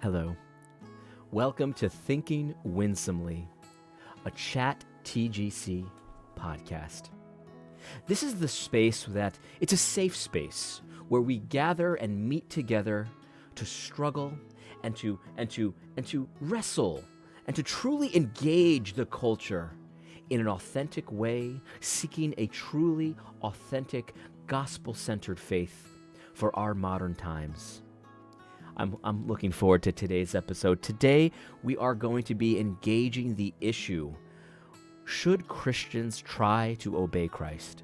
Hello. Welcome to Thinking Winsomely, a Chat TGC podcast. This is the space that it's a safe space where we gather and meet together to struggle and to wrestle and to truly engage the culture in an authentic way, seeking a truly authentic gospel-centered faith for our modern times. I'm looking forward to today's episode. Today, we are going to be engaging the issue, should Christians try to obey Christ?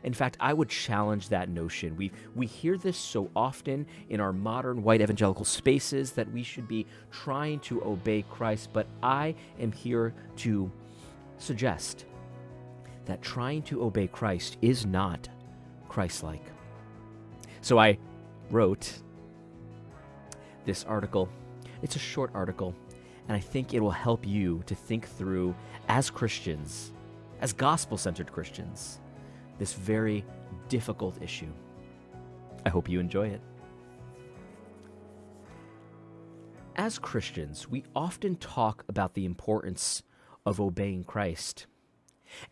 In fact, I would challenge that notion. We hear this so often in our modern white evangelical spaces that we should be trying to obey Christ, but I am here to suggest that trying to obey Christ is not Christlike. So I wrote this article. It's a short article, and I think it will help you to think through, as Christians, as gospel-centered Christians, this very difficult issue. I hope you enjoy it. As Christians, we often talk about the importance of obeying Christ.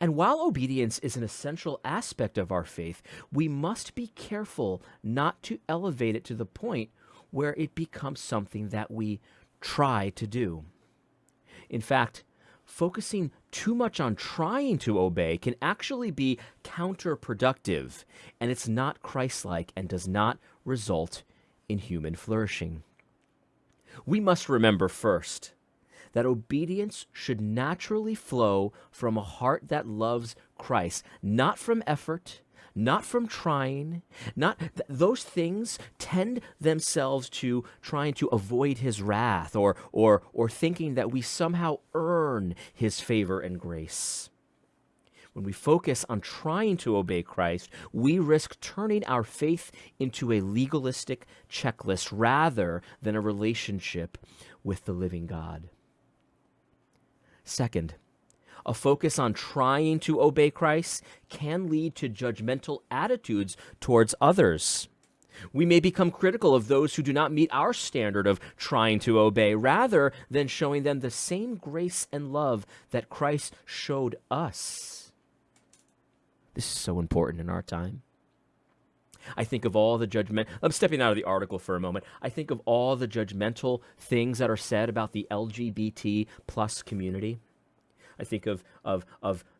And while obedience is an essential aspect of our faith, we must be careful not to elevate it to the point where it becomes something that we try to do. In fact, focusing too much on trying to obey can actually be counterproductive, and it's not Christ-like and does not result in human flourishing. We must remember first that obedience should naturally flow from a heart that loves Christ, not from effort, not from trying, those things tend themselves to trying to avoid his wrath or thinking that we somehow earn his favor and grace. When we focus on trying to obey Christ, we risk turning our faith into a legalistic checklist rather than a relationship with the living God. Second, a focus on trying to obey Christ can lead to judgmental attitudes towards others. We may become critical of those who do not meet our standard of trying to obey, rather than showing them the same grace and love that Christ showed us. This is so important in our time. I think of all the I'm stepping out of the article for a moment. I think of all the judgmental things that are said about the LGBT plus community. I think of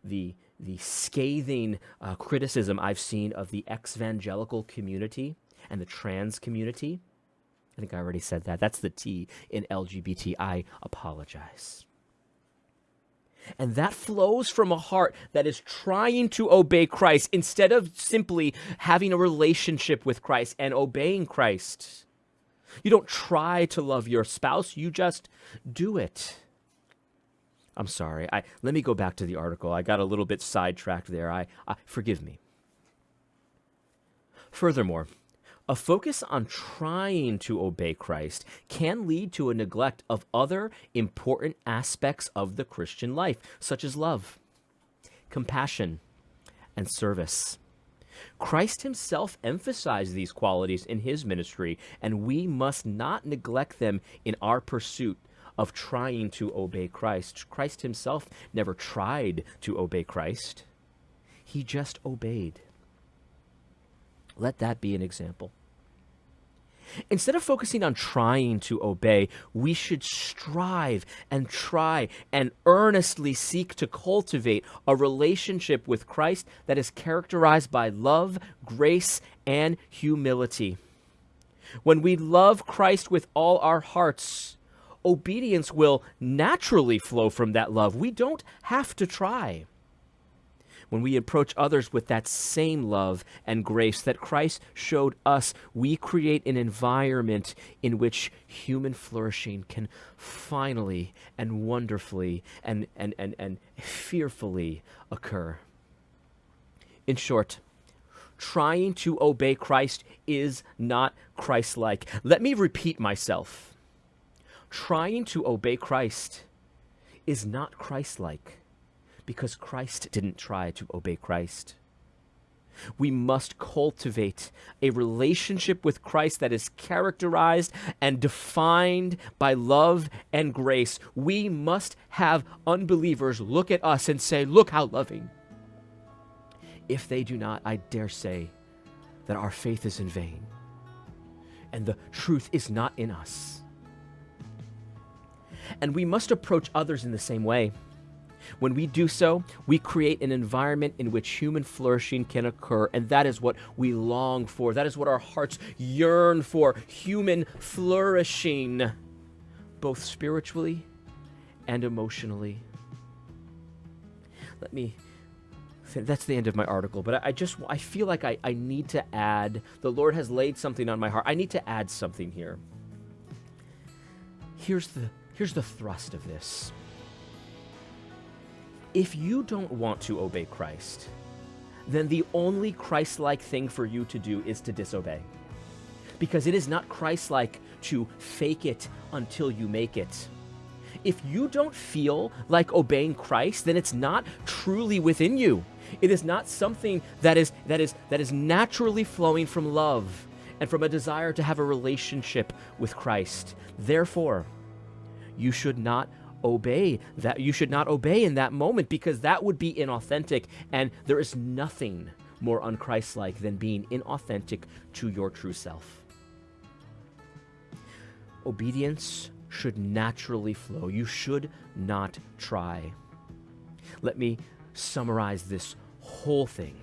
the scathing criticism I've seen of the ex-evangelical community and the trans community. I think I already said that. That's the T in LGBT. I apologize. And that flows from a heart that is trying to obey Christ instead of simply having a relationship with Christ and obeying Christ. You don't try to love your spouse, you just do it. I'm sorry. Let me go back to the article. I got a little bit sidetracked there. Forgive me. Furthermore, a focus on trying to obey Christ can lead to a neglect of other important aspects of the Christian life, such as love, compassion, and service. Christ himself emphasized these qualities in his ministry, and we must not neglect them in our pursuit of trying to obey Christ. Christ himself never tried to obey Christ. He just obeyed. Let that be an example. Instead of focusing on trying to obey, we should strive and try and earnestly seek to cultivate a relationship with Christ that is characterized by love, grace, and humility. When we love Christ with all our hearts, obedience will naturally flow from that love. We don't have to try. When we approach others with that same love and grace that Christ showed us, we create an environment in which human flourishing can finally and wonderfully and fearfully occur. In short, trying to obey Christ is not Christ-like. Let me repeat myself. Trying to obey Christ is not Christ-like because Christ didn't try to obey Christ. We must cultivate a relationship with Christ that is characterized and defined by love and grace. We must have unbelievers look at us and say, "Look how loving." If they do not, I dare say that our faith is in vain and the truth is not in us. And we must approach others in the same way. When we do so, we create an environment in which human flourishing can occur, and that is what we long for. That is what our hearts yearn for, human flourishing, both spiritually and emotionally. That's the end of my article, but I feel like I need to add, the Lord has laid something on my heart. I need to add something here. Here's the thrust of this. If you don't want to obey Christ, then the only Christ-like thing for you to do is to disobey. Because it is not Christ-like to fake it until you make it. If you don't feel like obeying Christ, then it's not truly within you. It is not something that is naturally flowing from love and from a desire to have a relationship with Christ. Therefore, you should not obey that. You should not obey in that moment, because that would be inauthentic, and there is nothing more unchristlike than being inauthentic to your true self. Obedience should naturally flow. You should not try. Let me summarize this whole thing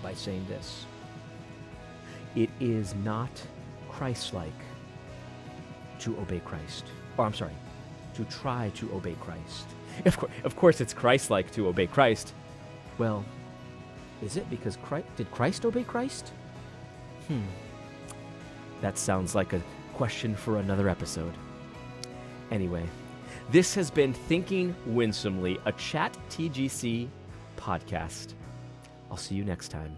by saying this. It is not Christ-like to obey Christ. To try to obey Christ. Of course it's Christ-like to obey Christ. Well, is it? Because did Christ obey Christ? That sounds like a question for another episode. Anyway, this has been Thinking Winsomely, a Chat TGC podcast. I'll see you next time.